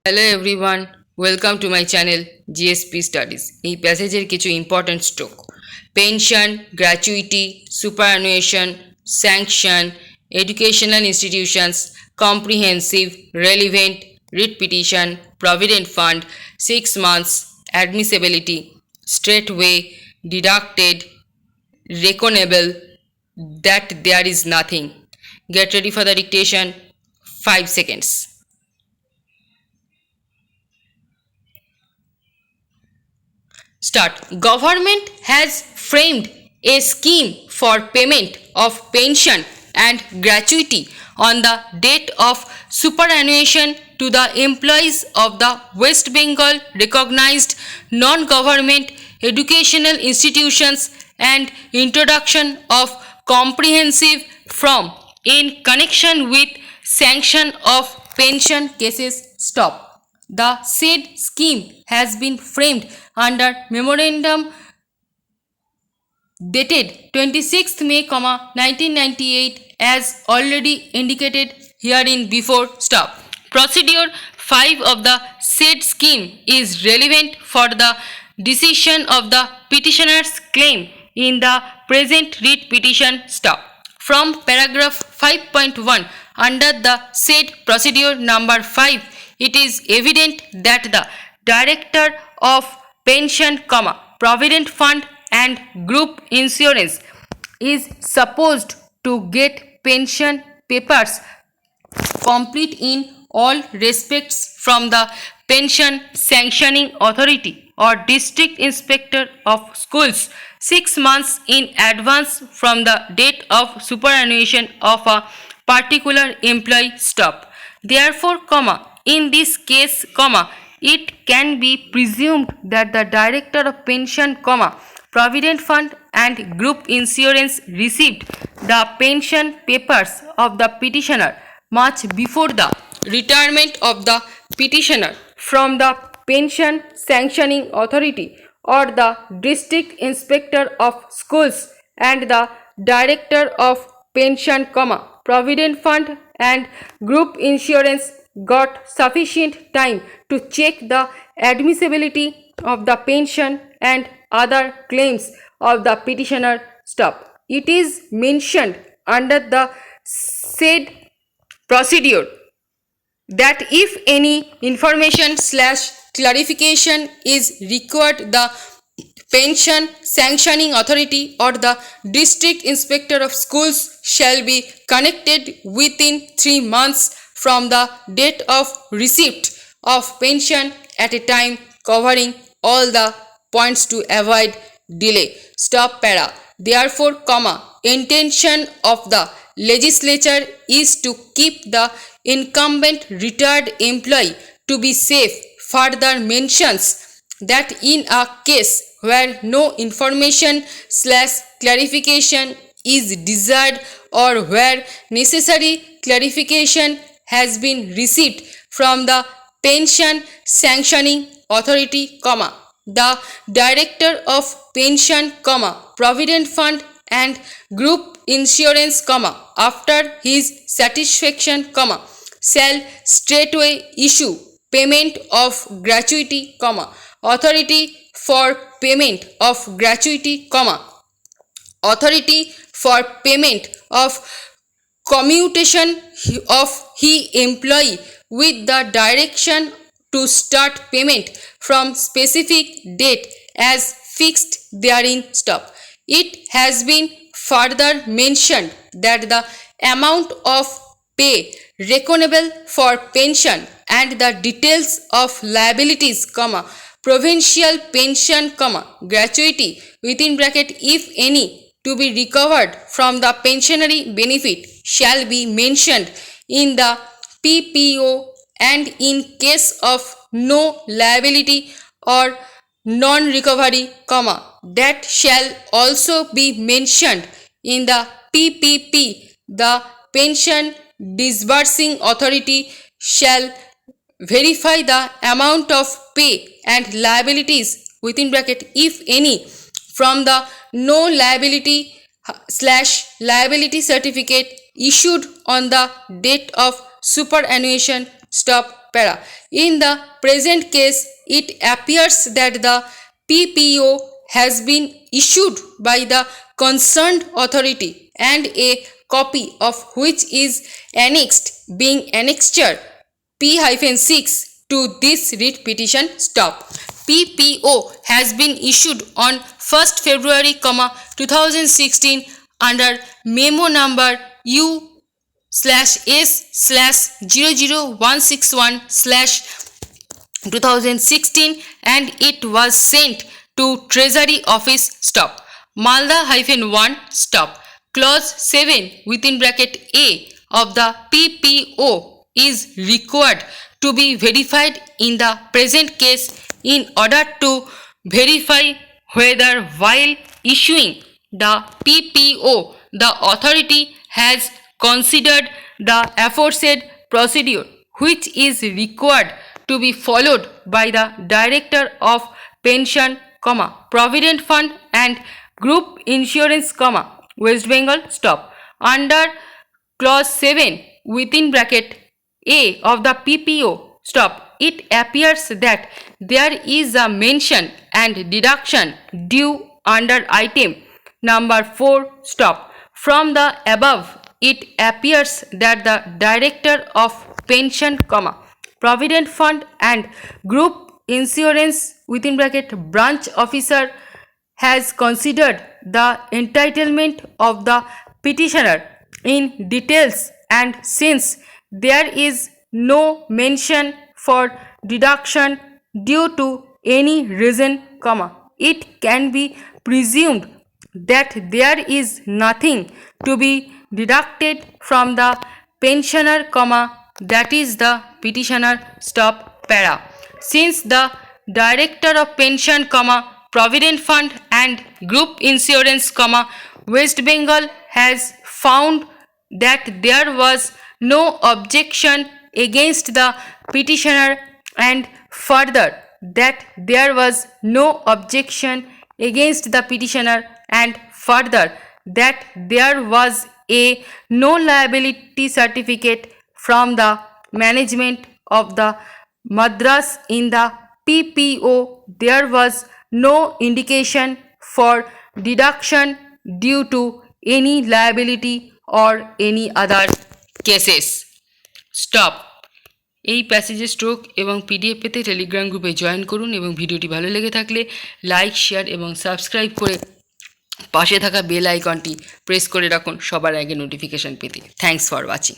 Hello everyone, welcome to my channel GSP studies. এই প্যাসেজের কিছু important stroke: pension, gratuity, superannuation, sanction, educational institutions, comprehensive, relevant, writ petition, provident fund, 6 months, admissibility, straightway, deducted, reckonable, that there is nothing. Get ready for the dictation. 5 seconds. Start. Government has framed a scheme for payment of pension and gratuity on the date of superannuation to the employees of the West Bengal recognized non-government educational institutions and introduction of comprehensive form in connection with sanction of pension cases. Stop. The said scheme has been framed under memorandum dated 26th May, 1998 as already indicated herein before. Stop. Procedure 5 of the said scheme is relevant for the decision of the petitioner's claim in the present writ petition. Stop. From paragraph 5.1 under the said procedure number 5, it is evident that the Director of Pension, Provident Fund and Group Insurance is supposed to get pension papers complete in all respects from the Pension Sanctioning Authority or District Inspector of Schools 6 months in advance from the date of superannuation of a particular employee. Stop. Therefore, in this case, it can be presumed that the Director of Pension, Provident Fund and Group Insurance received the pension papers of the petitioner much before the retirement of the petitioner from the Pension Sanctioning Authority or the District Inspector of Schools, and the Director of Pension, Provident Fund and Group Insurance got sufficient time to check the admissibility of the pension and other claims of the petitioner. Stop. It is mentioned under the said procedure that if any information/clarification is required, the Pension Sanctioning Authority or the District Inspector of Schools shall be connected within 3 months from the date of receipt of pension at a time covering all the points to avoid delay. Stop para. Therefore, intention of the legislature is to keep the incumbent retired employee to be safe. Further mentions that in a case where no information/clarification is desired or where necessary clarification has been received from the Pension Sanctioning Authority, the Director of Pension, Provident Fund and Group Insurance, after his satisfaction, shall straightway issue payment of gratuity, authority for payment of gratuity, authority for payment of commutation of he employee with the direction to start payment from specific date as fixed therein. Stop. It has been further mentioned that the amount of pay reckonable for pension and the details of liabilities, provincial pension, gratuity (if any) to be recovered from the pensionary benefit shall be mentioned in the PPO, and in case of no liability or non-recovery, that shall also be mentioned in the PPP. The Pension Disbursing Authority shall verify the amount of pay and liabilities (if any) from the no liability/liability certificate issued on the date of superannuation. Stop. para. In the present case, it appears that the PPO has been issued by the concerned authority and a copy of which is annexed, being annexure P-6 to this writ petition. Stop. PPO has been issued on 1st February, 2016 under memo number U/S/00161/2016 and it was sent to Treasury Office. Stop. Malda-1 stop. Clause 7 within bracket A of the PPO is required to be verified in the present case in order to verify whether while issuing the PPO the authority has considered the aforesaid procedure which is required to be followed by the Director of Pension, Provident Fund and Group Insurance, West Bengal. Stop. Under clause 7 within bracket A of the PPO, stop, it appears that there is a mention and deduction due under item number 4, stop. From the above, it appears that the Director of Pension, Provident Fund and Group Insurance within bracket branch officer has considered the entitlement of the petitioner in details, and since there is no mention for deduction due to any reason, it can be presumed that there is nothing to be deducted from the pensioner, that is the petitioner. Stop. Para. Since the Director of Pension, Provident Fund and Group Insurance, West Bengal has found that there was no objection against the petitioner and further that there was no objection against the petitioner and further that there was a no liability certificate from the management of the Madras in the PPO, there was no indication for deduction due to any liability or any other cases. Stop. এই প্যাসেজের stroke এবং PDF পেতে Telegram গ্রুপে join করুন এবং ভিডিওটি ভালো লেগে থাকলে লাইক, শেয়ার এবং সাবস্ক্রাইব করে পাশে থাকা বেল আইকনটি প্রেস করে রাখুন সবার আগে নোটিফিকেশান পেতে। Thanks for watching.